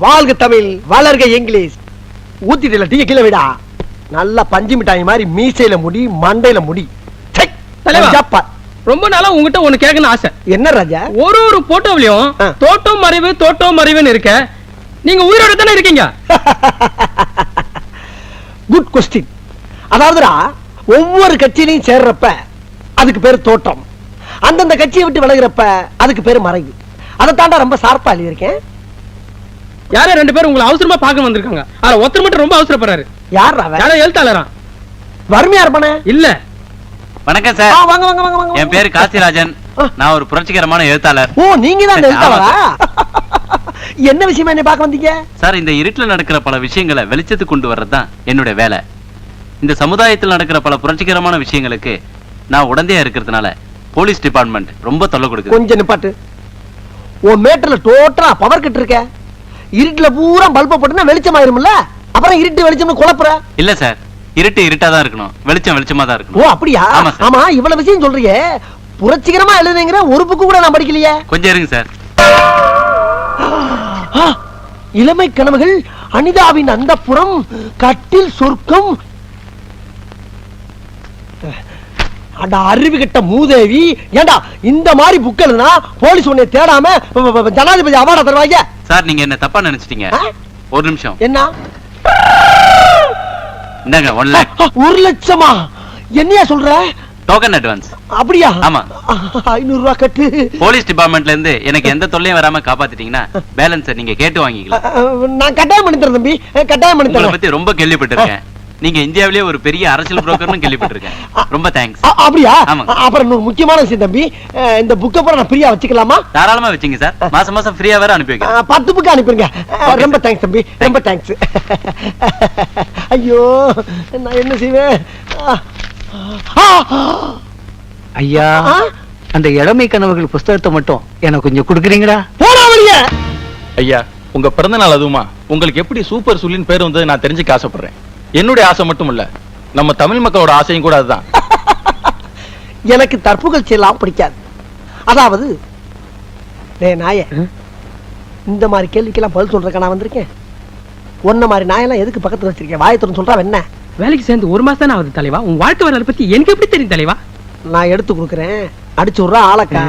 வாழ்க தமிழ், வளர்க English. ஊத்திட்டல tea கீழே விடா. நல்லா பஞ்சு மிட்டாய் மாதிரி மீசையில முடி, மண்டையில முடி. ரொம்ப நாளா உங்ககிட்ட ஒண்ணு கேட்கணும் ஆசை. என்ன ராஜா? ஒரு போட்டோவிலையும் தோட்டம் மறைவு தோட்டம் மறைவுன்னு இருக்க, நீங்க உயிரோட தானே இருக்கீங்க? Good question. அதாவதுடா, ஒவ்வொரு கட்சியிலையும் சேர்றப்ப அதுக்கு பேரு தோட்டம், அந்தந்த கட்சியை விட்டு விலகிறப்ப அதுக்கு பேரு மறைவு. அதை தாண்டா ரொம்ப சார்பா எழுதியிருக்கேன். யாரா 2 பேரும் உங்களை அவசரமா பார்க்க வந்திருக்காங்க. ஆனா ஒருத்தர் மட்டும் ரொம்ப அவசரப்படுறாரு. யாரா? யாரோ எழுத்தாளரா? வறுமையா இருப்பானே? இல்ல. வணக்கம் சார். வாங்க வாங்க வாங்க வாங்க. என் பேரு காசிராஜன். நான் ஒரு புரட்சிகரமான எழுத்தாளர். ஓ, நீங்க தான் எழுத்தாளரா? என்ன விஷயமா என்ன பார்க்க வந்தீங்க? சார், இந்த இருட்டுல நடக்கிற பல விஷயங்களை வெளிச்சத்துக்கு கொண்டு வர்றதுதான் என்னுடைய வேலை. இந்த சமுதாயத்தில் நடக்கிற பல புரட்சிகரமான விஷயங்களுக்கு நான் உடந்தையா இருக்கிறதுனால போலீஸ் டிபார்ட்மெண்ட் ரொம்ப தொல்லை கொடுக்குது. கொஞ்சம் நிப்பாட்டு. உன் மேட்டர்ல டோட்டலா பவர் கட் இருக்க. இருட்டுல பூரா பல்ப போட்டுனா வெளிச்சம் ஆயிரும்ல, அப்புறம் இருட்டு வெளிச்சம்னு குழப்புற. இல்ல சார், இருட்டு இருட்டா தான் இருக்கணும், வெளிச்சம் வெளிச்சமா தான் இருக்கணும். ஓ அப்படியா? ஆமா, இவ்வளவு விஷயம் சொல்றீங்க, புரட்சிகரமா எழுதுறீங்கற ஒரு புக்கு கூட நான் படிக்கலையே. கொஞ்சம் இருங்க சார். இளமை கனவுகள், அனிதாவின் அந்தப்புறம், கட்டில் சொர்க்கம். அட அறிவு கெட்ட மூதேவி, ஏண்டா இந்த மாதிரி புக் எழுதுனா போலீஸ் உன்னை தேடாம ஜனாதிபதி அவார்டா தருவாங்க? சார், நீங்க என்ன தப்பா நினைச்சிட்டீங்க. ஒரு நிமிஷம். என்ன? இந்தாங்க 1 லாக். 1 லட்சமா? என்னையா சொல்ற? Token advance. அப்படியா? ஆமா. 500 ரூபாய் கட்டு. போலீஸ் டிபார்ட்மெண்ட்ல இருந்து எனக்கு எந்த தொல்லையும் வராம காப்பாத்திட்டீங்கன்னா பேலன்ஸ் நீங்க கேட்டு வாங்கிக்கலாம். நான் கட்டாயம் பண்ணி தரேன் தம்பி, கட்டாயம் பண்ணி தரேன். உங்களை பத்தி ரொம்ப கேள்விப்பட்டிருக்கேன். நீங்க இந்தியாவிலேயே ஒரு பெரிய அரசியல் புரோக்கர்னு கேள்விப்பட்டிருக்கேன். ரொம்ப தேங்க்ஸ். அப்படியா? ஆமா. அப்புறம் இன்னொரு முக்கியமான விஷயம் தம்பி, இந்த புக்கை பூரா நான் ஃப்ரீயா வச்சுக்கலாமா? தாராளமா வச்சுங்க சார். மாசம் மாசம் ஃப்ரீயா வேற அனுப்பி வைக்கிறேன். 10 புக் அனுப்பிருங்க. ரொம்ப தேங்க்ஸ் தம்பி, ரொம்ப தேங்க்ஸ். ஐயோ, நான் என்ன செய்வேன்? ஐயா, அந்த இளமை கனவுகள் புஸ்தகத்தை மட்டும் எனக்கு கொஞ்சம் கொடுக்குறீங்களா? போடா வெளிய. ஐயா, உங்க பிறந்த நாள் அதுவுமா உங்களுக்கு எப்படி சூப்பர் சுல்லின் பேர் வந்தது நான் தெரிஞ்சுக்க ஆசைப்படுறேன். என்னுடைய ஆசை மட்டும் இல்ல, நம்ம தமிழ் மக்களோட ஆசையும் கூட அதுதான். எனக்கு தற்புகழ்ச்சி எல்லாம் பிடிக்காது. அதாவது நாய இந்த மாதிரி கேள்விக்கெல்லாம் பதில் சொல்றதுக்கு நான் வந்திருக்கேன். ஒன்ன மாதிரி நாயெல்லாம் எதுக்கு பக்கத்துல வச்சிருக்கேன்? வாயத்துறன்னு சொல்றா என்ன? வேலைக்கு சேர்ந்து 1 மாசம் தானே ஆகுது தலைவா. உன் வாழ்க்கை வரலாறு பத்தி எனக்கு எப்படி தெரியும் தலைவா? நான் எடுத்து கொடுக்குறேன், அடிச்சு விடுறா ஆளக்கா.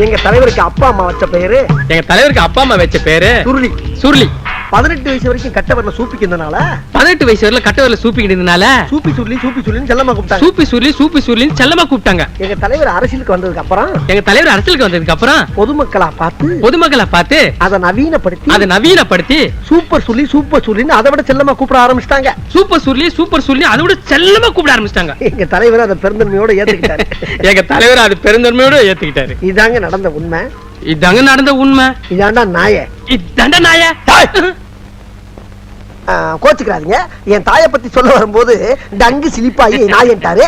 எங்க தலைவருக்கு அப்பா அம்மா வச்ச பேரு, எங்க தலைவருக்கு அப்பா அம்மா வச்ச பேரு சுருளி. சுருளி. 18 வயசு வரைக்கும் கட்டவரல சூப்பிக்கிறதுனால, 18 வயசு வரையில கட்டவரல சூப்பிக்கிட்டதுனால சூப்பி சுருளி சூப்பி சுருளின்னு செல்லமா கூப்பிட்டாங்க. சூப்பி சுருளி சூப்பி சுருளின்னு செல்லமா கூப்பிட்டாங்க. எங்க தலைவர் அரசியலுக்கு வந்ததுக்கு அப்புறம், எங்க தலைவர் அரசியலுக்கு வந்ததுக்கு அப்புறம் பொதுமக்களா பார்த்து அதை நவீனப்படுத்தி சூப்பர் சுருளி சூப்பர் சுருளின்னு அதை விட செல்லமா கூப்பிட ஆரம்பிச்சிட்டாங்க. சூப்பர் சுருளி அதை விட செல்லமா கூப்பிட ஆரம்பிச்சிட்டாங்க. எங்க தலைவர் அதை பெருந்தன்மையோட ஏத்துக்கிட்டாரு. எங்க தலைவர் அது பெருந்தன்மையோட ஏத்துக்கிட்டாரு. இதாங்க நடந்த உண்மை. இதாங்க நடந்த உண்மை. இதாண்டா நாய. இதாண்டா நாய. கோச்சுக்கிறாதீங்க, என் தாயை பத்தி சொல்ல வரும்போது டங்கு சிலிப்பாயி நாயன்ட்டாரு.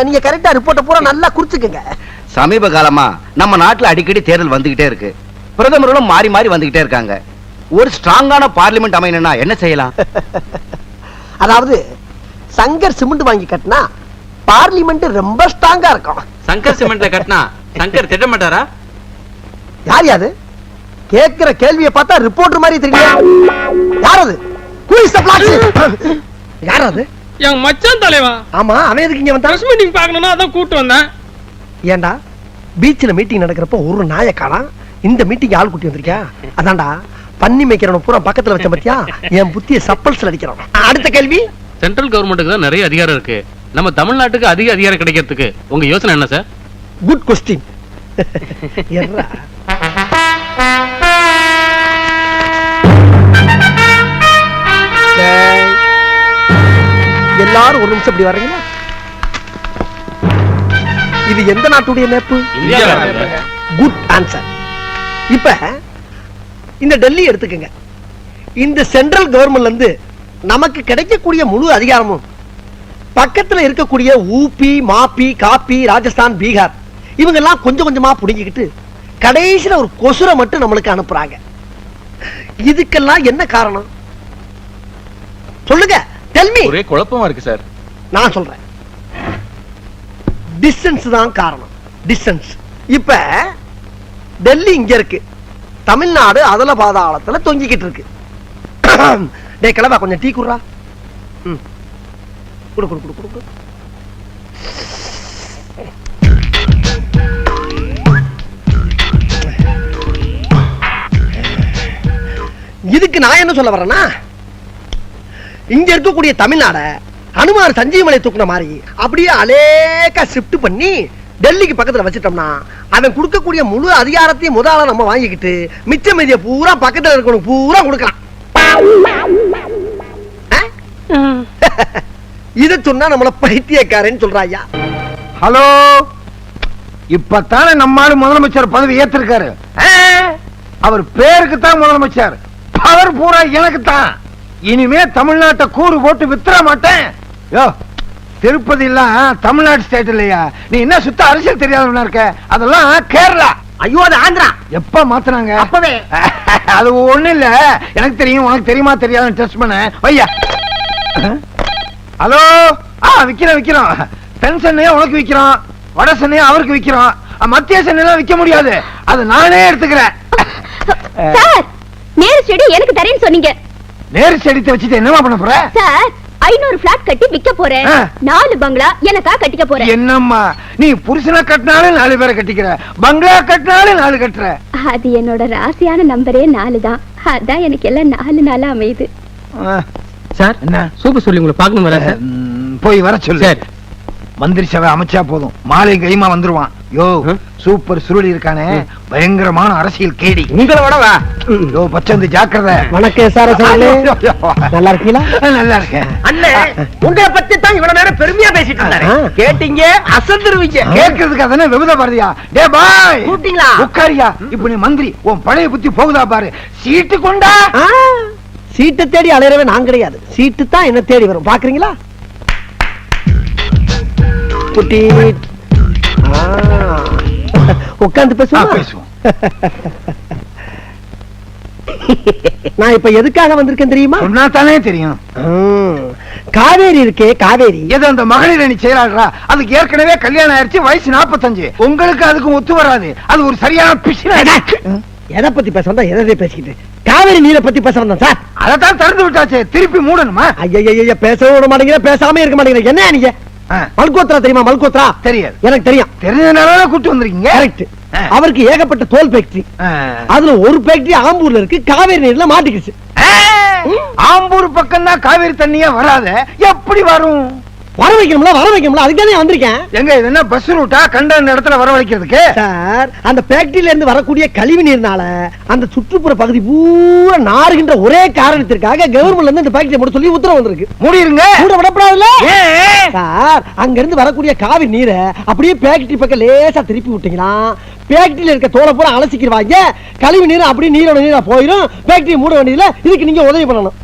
நீங்க கரெக்டா ரிப்போர்ட்ட பூரா நல்லா குறிச்சுக்கங்க. சமீப காலமா நம்ம நாட்டுல அடிக்கடி தேர்தல் வந்துகிட்டே இருக்கு. பிரதமர்களும் மாறி மாறி வந்துகிட்டே இருக்காங்க. ஒரு ஸ்ட்ராங்கான பார்லிமெண்ட் அமையணும்னா என்ன செய்யலாம்? அதாவது சங்கர் சிமெண்ட் வாங்கி கட்டினா பார்லிமெண்ட் ரொம்ப ஸ்ட்ராங்கா இருக்கும். சங்கர் சிமெண்ட்ல கட்டினா சங்கர் திட்ட மாட்டாரா? யார் யாது? கேட்கிற கேள்வியை பார்த்தா ரிப்போர்ட்டர் மாதிரி தெரியல. யார் அது? யார் அது? என் மச்சான் தலைவா. ஆமா, அவன் எதுக்கு இங்க வந்தான்? பிரஸ் மீட்டிங் பார்க்கணும்னா அதான் கூட்டி வந்தேன். ஏண்டா பீச்ல மீட்டிங் நடக்கிறப்ப ஒரு நாயை காணோம், இந்த மீட்டிங் ஆள் கூட்டி வந்திருக்கியா? அதான்டா பண்ணி மேய்க்கிறவன பூரா பக்கத்துல வச்ச பத்தியா? என் புத்திய சப்பல்ஸ்ல அடிக்கிறான். அடுத்த கேள்வி. சென்ட்ரல் கவர்மெண்ட்டுக்கு தான் நிறைய அதிகாரம் இருக்கு, நம்ம தமிழ்நாட்டுக்கு அதிக அதிகாரம் கிடைக்கிறதுக்கு உங்க யோசனை என்ன சார்? Good question. எல்லாரும் ஒரு நிமிஷம் இப்படி வர்றீங்களா? இது எந்த நாட்டுடைய மேப்பு? Good answer. இப்ப இந்த டெல்லி எடுத்துக்கங்க. இந்த சென்ட்ரல் கவர்மெண்ட்ல இருந்து நமக்கு கிடைக்கக்கூடிய முழு அதிகாரமும் பக்கத்துல இருக்கக்கூடிய ஊபி, மாப்பி, காப்பி, ராஜஸ்தான், பீகார் இவங்க எல்லாம் கொஞ்சம் கொஞ்சமா புடிங்கிக்கிட்டு கடைசியில ஒரு கொசுரை மட்டும் நம்மளுக்கு அனுப்புறாங்க. இதுக்கெல்லாம் என்ன காரணம் சொல்லுங்க? Tell me. ஒரே குழப்பமா இருக்கு சார். நான் சொல்றேன், டிஸ்டன்ஸ் தான் காரணம். டிஸ்டன்ஸ். இப்ப டெல்லி இங்க இருக்கு, தமிழ்நாடு அதல பாதாளத்துல தொங்கிக்கிட்டு இருக்கு. டேய் கிளம்பா, கொஞ்சம் டீ குடுறா. குடு குடு குடு குடு குடு. இதுக்கு நான் என்ன சொல்ல வரேன்னா, இங்க இருக்கக்கூடிய தமிழ்நாட அனுமார் சஞ்சீவமலை தூக்குன மாதிரி அப்படியே அலேக்கா ஷிஃப்ட் பண்ணி டெல்லிக்கு பக்கத்துல வச்சிட்டோம்னா அவன் கொடுக்கக்கூடிய முழு அதிகாரத்தையும் முதல்ல நம்ம வாங்கிக்கிட்டு மிச்ச மீதிய பூரா பக்கத்துல இருக்கணும் பூரா கொடுக்கலாம். இத சொன்னா நம்மள பைத்தியக்காரன்னு சொல்றாயா. ஹலோ, இப்பத்தானே நம்மால முதலமைச்சர் பதவி ஏத்திருக்காரு. அவர் பேருக்கு தான் முதலமைச்சர், பவர் பூரா எனக்கு தான். இனிமே தமிழ்நாட்டை கூறு போட்டு வித்துற மாட்டேன். யோ, திருப்பதி எல்லாம் தமிழ்நாடு ஸ்டேட் இல்லையா? நீ என்ன சுத்த அரசியல் தெரியாதவனா இருக்க? அதெல்லாம் கேரளா. ஐயோ, அது ஆந்திரா. எப்ப மாத்துனாங்க? அப்பவே. அது ஒண்ணு இல்ல, எனக்கு தெரியும், உனக்கு தெரியுமா தெரியாதுன்னு டெஸ்ட் பண்ண வையா. ஹலோ, விக்கிறோம். தென் சென்னையா உனக்கு விக்கிறோம், வட சென்னையா அவருக்கு விக்கிறோம், மத்திய சென்னையெல்லாம் விக்க முடியாது, அது நானே எடுத்துக்கிறேன். சார், நேரு ஸ்டேடி எனக்கு தரேன்னு சொன்னீங்க. நேரு ஸ்டேடியை வச்சுட்டு என்னமா பண்ண போற? சார், 500 பிளாட் கட்டி விக்க போறேன். 4 பங்களா எனக்கா கட்டிக்க போறேன். என்னம்மா நீ புருஷனை கட்டினாலும் 4 பேரை கட்டிக்கிற, பங்களா கட்டினாலும் 4 கட்டுற. அது என்னோட ராசியான நம்பரே 4 தான். அதான் எனக்கு எல்லாம் 4 நாளா அமையுது. சார், என்ன சூப்பர் சொல்லி உங்களை பார்க்கணும் வரேன் சார். போய் வர சொல்லு. சரி. மந்திரி சபை அமைச்சா போதும், மாலை கைமா வந்துருவான். யோ, சூப்பர் சுருளி இருக்கானே, பயங்கரமான அரசியல் கேடி. உங்களை விட வா. யோ பச்சந்து ஜாக்கிரதை. வணக்கம் சார். நல்லா இருக்கீங்களா? நல்லா இருக்கேன் அண்ணே. உங்களை பத்தி தான் இவ்வளவு நேரம் பெருமையா பேசிட்டு இருந்தாரு. கேட்டீங்க, அசந்துருவீங்க. கேட்கறதுக்கு அதானே விபத பாரதியா? டே பாய், கூப்பிட்டீங்களா? உட்காரியா. இப்ப நீ மந்திரி, உன் பழைய புத்தி போகுதா பாரு. சீட்டு கொண்டா. சீட்டை தேடி அலையறவே நான் கிடையாது, சீட்டு தான் என்ன தேடி வரும். பாக்குறீங்களா? குட்டி உட்கார்ந்து பேசுவோம். நான் இப்ப எதுக்காக வந்திருக்கேன் தெரியுமா? சொன்னா தானே தெரியும். காவேரி இருக்கே, காவேரி. எது அந்த மகளிர் அணி செயலாளரா? அதுக்கு ஏற்கனவே கல்யாணம் ஆயிடுச்சு, வயசு 45. உங்களுக்கு அதுக்கு ஒத்து வராது, அது ஒரு சரியான பிசின. எதை பத்தி பேச வந்தா எதை பேசிக்கிட்டு? காவேரி நீரை பத்தி பேச வந்தேன் சார். அதைத்தான் திறந்து விட்டாச்சு, திருப்பி மூடணுமா? ஐயா, பேசவே விட மாட்டேங்கிற, பேசாம இருக்க மாட்டேங்கிற. என்ன நீங்க? மல்கோத்ரா தெரியுமா? மல்கோத்ரா தெரியாது. எனக்கு தெரியும். தெரிஞ்சதுனால கூட்டு வந்திருக்கீங்க. கரெக்ட். அவருக்கு ஏகப்பட்ட தோல் ஃபேக்டரி, அதுல ஒரு ஃபேக்டரி ஆம்பூர்ல இருக்கு, காவேரி நீர்ல மாட்டிக்கிச்சு. ஆம்பூர் பக்கம் தான் காவேரி தண்ணியே வராத, எப்படி வரும்? வர வைக்கணும்ல, அதுக்காக வந்திருக்கேன். எங்க இது என்ன பஸ் ரூட்டா? கண்ட இடத்துல வர வைக்கிறதுக்கு? சார், அந்த ஃபேக்டரியில இருந்து வரக்கூடிய கழிவு நீர்னால அந்த சுற்றுப்புற பகுதி பூரா நாறுகின்ற ஒரே காரணத்திற்காக கவர்மெண்ட்ல இருந்து இந்த ஃபேக்டரி மூட சொல்லி உத்தரவு வந்திருக்கு. மூடிருங்க. மூட விடப்படாதுல்ல சார். அங்க இருந்து வரக்கூடிய காவிரி நீரை அப்படியே ஃபேக்டரி பக்கம் லேசா திருப்பி விட்டீங்களா, ஃபேக்டரியில இருக்க தோலை பூரா அலசிக்கிடுவாங்க, கழிவு நீர் அப்படியே நீரோட நீரா போயிடும், ஃபேக்டரி மூட வேண்டியதுல. இதுக்கு நீங்க உதவி பண்ணணும்.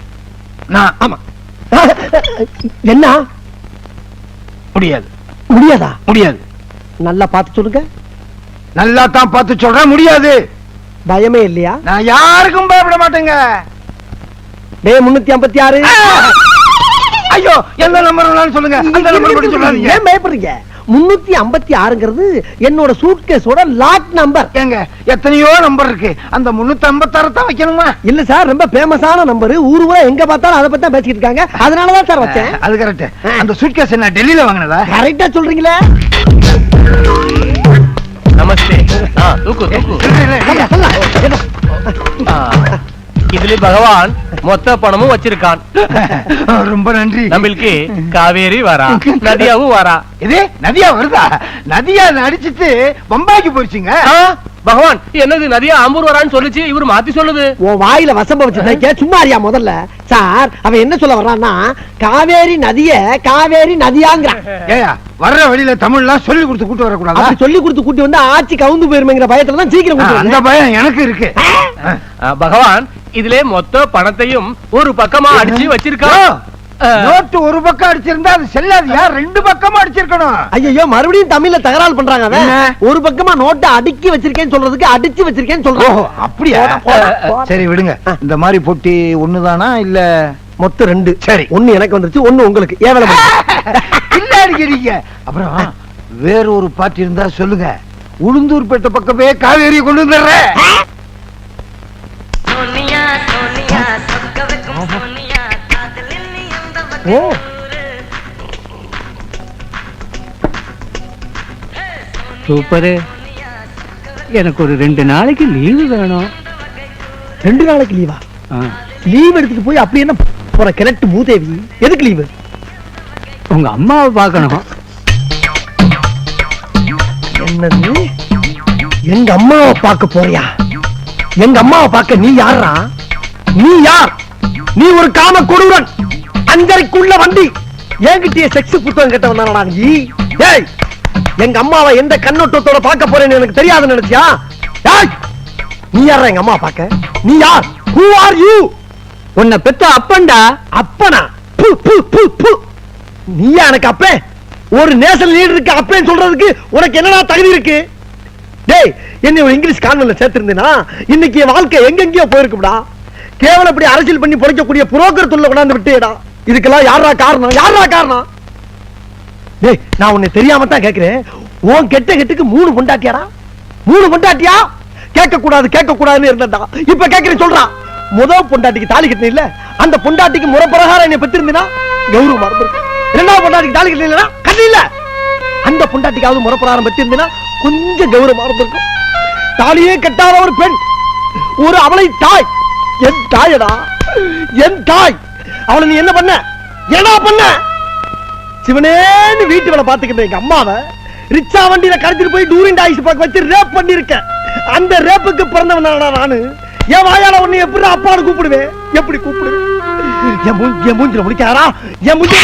ஆமா. என்ன? முடியாது. முடியாதா? முடியாது. நல்லா பார்த்து சொல்லுங்க. நல்லா தான் பார்த்து சொல்றேன், முடியாது. பயமே இல்லையா? நான் யாருக்கும் பயப்பட மாட்டேங்க. டே 356. ஐயோ, எந்த நம்பர் சொல்லுங்க. அந்த நம்பர் மட்டும் சொல்லாதீங்க. ஏன் பயப்படுறீங்க? 356ங்கிறது என்னோட சூட்கேஸோட லாக் நம்பர். ஏங்க, எத்தனையோ நம்பர் இருக்கு, அந்த 356 தான் வைக்கணுமா? இல்ல சார், ரொம்ப ஃபேமஸான நம்பர், ஊர் ஊரா எங்க பார்த்தாலும் அதை பத்தி தான் பேசிட்டு இருக்காங்க, அதனாலதான் சார் வச்சேன். அது கரெக்ட். அந்த சூட்கேஸ் என்ன டெல்லியில வாங்கினதா? கரெக்டா சொல்றீங்களே. நமஸ்தே. தூக்கு தூக்கு. இதுல பகவான் மொத்த பணமும் வச்சிருக்கான். ரொம்ப நன்றி. நம்மளுக்கு காவேரி வரா, நதியாவும் வரா. இது நதியா வருதா? நதியா அடிச்சிட்டு பம்பாய்க்கு போயிடுச்சுங்க. பகவான் என்னது நதியா ஆம்பூர் வரான்னு சொல்லுச்சு, இவரு மாத்தி சொல்லுது. உன் வாயில வசம்ப வச்சு சும்மா அறியா முதல்ல. சார், அவன் என்ன சொல்ல வர்றான்னா, காவேரி நதிய காவேரி நதியாங்கிறான். ஏயா, வர்ற வழியில தமிழ்லாம் சொல்லி கொடுத்து கூட்டு வரக்கூடாது? அப்படி சொல்லி கொடுத்து கூட்டி வந்து ஆட்சி கவுந்து போயிருமேங்கிற பயத்துல தான் சீக்கிரம் கூட்டி அந்த பயம் எனக்கு இருக்கு. பகவான் இதுல மொத்த பணத்தையும் ஒரு பக்கமா அடிச்சு வச்சிருக்கான். நோட்டு ஒரு பக்கம் அடிச்சிருந்தா அது செல்லாதியா? 2 பக்கமா அடிச்சிருக்கணும். ஐயோ, மறுபடியும் தமிழ்ல தகராறு பண்றாங்க. என்ன? ஒரு பக்கமா நோட்டை அடுக்கி வச்சிருக்கேன்னு சொல்றதுக்கு அடிச்சு வச்சிருக்கேன்னு சொல்றோம். அப்படியா? சரி விடுங்க. இந்த மாதிரி பொட்டி ஒண்ணுதானா இல்ல மொத்தம் 2? சரி, ஒண்ணு எனக்கு வந்துருச்சு, ஒண்ணு உங்களுக்கு. ஏவல இல்ல அடிக்கிறீங்க. அப்புறம் வேற ஒரு பாட்டு இருந்தா சொல்லுங்க, உளுந்தூர்பேட்டை பக்கமே காவேரியை கொண்டு வந்துடுறேன். ஓ சூப்பரு. எனக்கு ஒரு 2 நாளைக்கு லீவு வேணும். 2 நாளைக்கு லீவா? லீவ் எடுத்துட்டு போய் அப்படி என்ன போற கிழட்டு மூதேவி? எதுக்கு லீவு? உங்க அம்மாவை பார்க்கணும். என்னது? எங்க அம்மாவை பார்க்க போறியா? எங்க அம்மாவை பார்க்க நீ யாரா? நீ யார்? நீ ஒரு காம கொடூரன், 5:30க்குள்ள வண்டி. என்கிட்டயே செக்ஸ் புத்தகம் கேட்டவன் நீ. ஏய், எங்க அம்மாவை எந்த கண்ணோட்டத்தோட பார்க்க போறேன்னு எனக்கு தெரியாதுன்னு நினைச்சியா? ஏய், நீ யாரா எங்க அம்மா பார்க்க? நீ யார்? Who are you? உன்னை பெத்த அப்பன்டா. அப்பனா? பு பு பு பு. நீயா எனக்கு அப்பே? ஒரு நேஷனல் லீடருக்கு அப்பேன்னு சொல்றதுக்கு உனக்கு என்னடா தகுதி இருக்கு? டேய், என்ன ஒரு இங்கிலீஷ் கான்வென்ட்ல சேர்த்திருந்தேனா இன்னைக்கு என் வாழ்க்கை எங்கெங்கயோ போயிருக்கும்டா. கேவலம் இப்படி அரசியல் பண்ணி பொழைக்கக்கூடிய புரோக்கர் தொல்லை கொண்டாந்து விட்டேடா. இதுக்கெல்லாம் யாரா காரணம்? யாரா காரணம்? டேய், நான் உன்னை தெரியாம தான் கேக்குறேன். உன் கெட்டுக்கு 3 பொண்டாட்டியாடா? 3 பொண்டாட்டியா? கேட்க கூடாதுன்னு இருந்தடா. இப்ப கேக்குறேன், சொல்றா. முதல் பொண்டாட்டிக்கு தாலி கட்டின இல்ல, அந்த பொண்டாட்டிக்கு முறை பிரகாரம் என்ன பெற்றிருந்தா கௌரவமா இருந்திருக்கும். 2வது பொண்டாட்டிக்கு தாலி கட்டின இல்ல, கட்டி இல்ல, அந்த பொண்டாட்டிக்காவது முறை பிரகாரம் பெற்றிருந்தா கொஞ்சம் கௌரவமா இருந்திருக்கும். தாலியே கட்டாத ஒரு பெண், ஒரு அவளை தாய், என் தாயடா, என் தாய். அவளை நீ என்ன பண்ண? என்ன பண்ண? சிவனேன்னு வீட்டு வேலை பாத்துக்கிட்ட எங்க அம்மாவை ரிச்சா வண்டியில கடத்திட்டு போய் டூரிங் டாய்ஸ் பார்க்க வச்சு ரேப் பண்ணிருக்க. அந்த ரேப்புக்கு பிறந்தவன் நானு. என் வாயால உன்னை எப்படி அப்பான்னு கூப்பிடுவேன்? எப்படி கூப்பிடுவேன்? என் மூஞ்சில முடிக்காரா? என் மூஞ்சி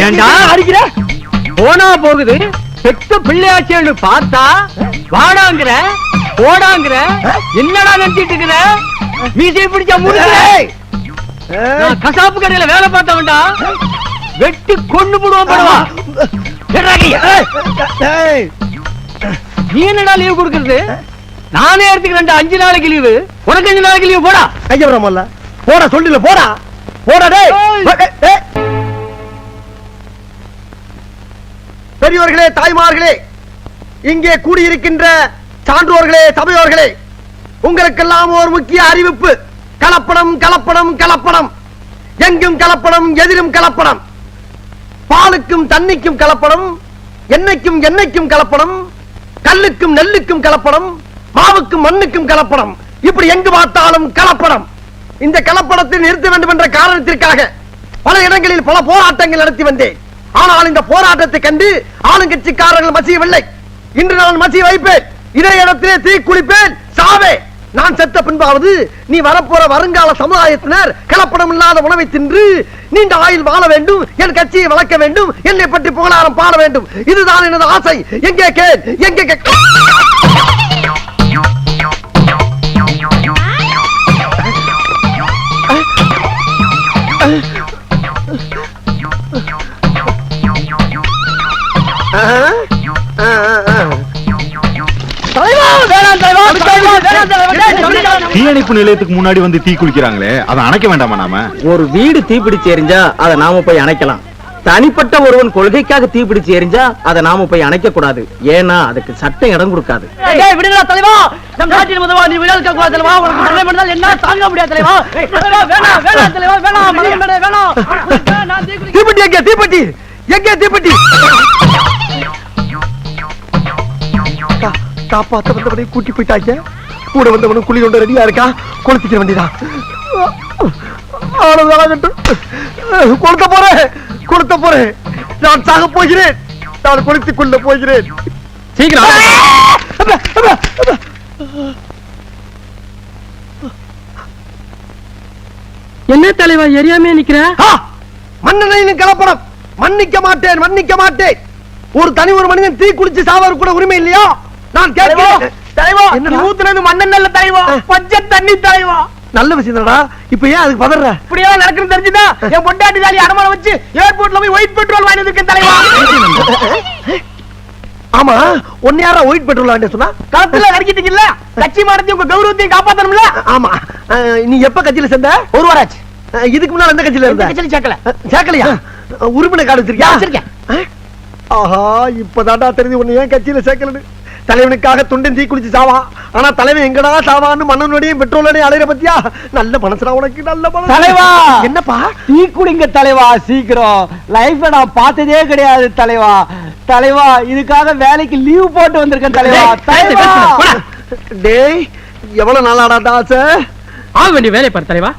ஏண்டா அடிக்கிற? போனா போகுது, பெத்த பிள்ளையாச்சேன்னு பார்த்தா வாடாங்கிற போடாங்கிற. என்னடா நினைச்சிட்டு இருக்கிற? மீசை பிடிச்ச முடியல. கசாப்பு கடையில வேலை பார்த்தவன்டா, வெட்டி கொண்டு போடுவான் படுவா. நீ என்னடா லீவு கொடுக்கறது? நானே எடுத்துக்கிறேன் 5 நாளைக்கு லீவு. உனக்கு 5 நாளைக்கு லீவு. போடா கைய விடாமல்ல, போடா சொல்லல, போடா போடா. டேய், பெரியோர்களே, தாய்மார்களே, இங்கே கூடியிருக்கின்ற சான்றோர்களே, சபையோர்களே, உங்களுக்கெல்லாம் ஒரு முக்கிய அறிவிப்பு. கலப்படம் கலப்படம் கலப்படம், எங்கும் கலப்படம், எதிரும் கலப்படம். பாலுக்கும் தண்ணிக்கும் கலப்படம், எண்ணெய்க்கும் எண்ணெய்க்கும் கலப்படம், கல்லுக்கும் நெல்லுக்கும் கலப்படம், மாவுக்கும் மண்ணுக்கும் கலப்படம். இப்படி எங்கு பார்த்தாலும் கலப்படம். இந்த கலப்படத்தை நிறுத்த வேண்டும் என்ற காரணத்திற்காக பல இடங்களில் பல போராட்டங்கள் நடத்தி வந்தேன். ஆனால் இந்த போராட்டத்தை கண்டு ஆளுங்கட்சிக்காரர்கள் மசியவில்லை. இன்று நான் மசிய வைப்பேன். இதே இடத்திலே தீ குளிப்பேன், சாவே. நான் செத்த பின்பாவது நீ வரப்போற வருங்கால சமுதாயத்தினர் கலப்படம் இல்லாத உணவை தின்று நீண்ட ஆயுள் வாழ வேண்டும், என் கட்சியை வளர்க்க வேண்டும், என்னை பற்றி புகழாரம் பாட வேண்டும். இதுதான் எனது ஆசை. எங்கே கேள், எங்கே தீயணைப்பு நிலையத்துக்கு முன்னாடி வந்து தீ குளிக்கிறாங்களே, அதை அணைக்க வேண்டாமா நாம? ஒரு வீடு தீப்பிடிச்சு எரிஞ்சா அதை நாம போய் அணைக்கலாம். தனிப்பட்ட ஒருவன் கொள்கைக்காக தீப்பிடிச்சு எரிஞ்சா அதை நாம போய் அணைக்க கூடாது. ஏன்னா அதுக்கு சட்டம் இடம் கொடுக்காது. தீப்பெட்டி எங்கே? தீப்பெட்டி காப்பாத்த வந்தவனை கூட்டி போயிட்டாங்க. கூட வந்தவனும் குழி கொண்டு ரெடியா இருக்கா. கொளுத்திக்க வேண்டியதா? கொளுத்த போறேன். நான் சாக போகிறேன். நான் கொளுத்திக் கொள்ள போகிறேன். சீக்கிரம். என்ன தலைவா எரியாமே நிக்கிற? மன்னனையும் கலப்படம். மன்னிக்க மாட்டேன், மன்னிக்க மாட்டேன். ஒரு மனிதன் தீ குளிச்சு சாவது கூட உரிமை இல்லையா? நான் கேட்கிறேன். மண்ணெண்ணெல்ல தலைவா, பச்சை தண்ணி தலைவா. நல்ல விஷயம் தானடா. இப்ப ஏன் அதுக்கு பதற? இப்படியா நடக்குன்னு தெரிஞ்சுதா என் பொண்டாட்டி தாலி அடமானம் வச்சு ஏர்போர்ட்ல போய் ஒயிட் பெட்ரோல் வாங்கி வந்திருக்கேன் தலைவா. ஆமா, ஒன்னு யாரா ஒயிட் பெட்ரோல் வாங்கி சொன்னா? களத்துல நடிக்கிட்டீங்கல்ல, கட்சி மாடத்தையும் உங்க கௌரவத்தையும் காப்பாத்தணும்ல. ஆமா. நீ எப்ப கட்சியில சேர்ந்த? 1 வாரம் ஆச்சு. இதுக்கு முன்னால எந்த கட்சியில இருந்த? கட்சியில சேர்க்கல. சேர்க்கலையா? உறுப்பினர் கார்டு வச்சிருக்கியா? வச்சிருக்கேன். ஆஹா, இப்பதான்டா தெரிஞ்சு உன்னை ஏன் கட்சியில சேர்க்கலன்னு. தலைவனுக்காக துண்டன் தீ குளிச்சு சாவான். ஆனா தலைவன் எங்கடா சாவான்னு மண்ணனுடையும் பெட்ரோலோடையும் அலையிற பத்தியா? நல்ல மனசுடா உனக்கு, நல்ல மனசு. தலைவா! என்னப்பா? டீ குடிங்க தலைவா, சீக்கிரம். லைஃப்ல நான் பார்த்ததே கிடையாது தலைவா. தலைவா, இதுக்காக வேலைக்கு லீவ் போட்டு வந்திருக்கேன் தலைவா. தலைவா! டேய், எவ்வளவு நாளாடா தாச? ஆக வேண்டிய வேலை பாரு தலைவா.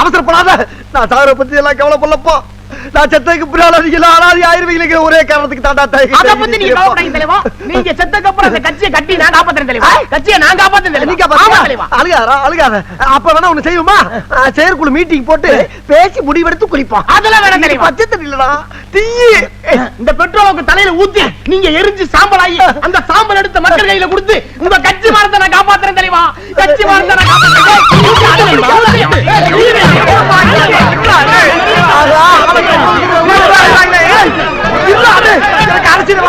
அவசரப்படாத. நான் சாகர பத்தி எல்லாம் கவலைப்படலப்போ. நான் செத்ததுக்கு பின்னால அனாதி ஆயிருவீங்க ஒரே காரணத்துக்கு தாண்டா. அத பத்தி நீங்க கவலைப்படாதீங்க தலைவா. நீங்க செத்ததுக்கு அப்புறம் அந்த கட்சியை கட்டி நான் காப்பாத்துறேன் தலைவா. கட்சியை நான் காப்பாத்துறேன் தலைவா. நீங்க பாத்தீங்களா? அழுகாதடா, அழுகாத. அப்ப வேணா ஒண்ணு செய்வோமா? செயற்குழு மீட்டிங் போட்டு பேசி முடிவெடுத்து குளிப்போம். அதெல்லாம் வேணாம் தலைவா. பச்சை தண்ணி இல்லடா, தீ. இந்த பெட்ரோலுக்கு தலையில ஊத்தி நீங்க எரிஞ்சு சாம்பலாயி அந்த சாம்பல் எடுத்து மக்கள் கையில கொடுத்து உங்க கட்சி மானத்தை நான் காப்பாத்துறேன் தலைவா. கட்சி மானத்தை நான் அரசியல்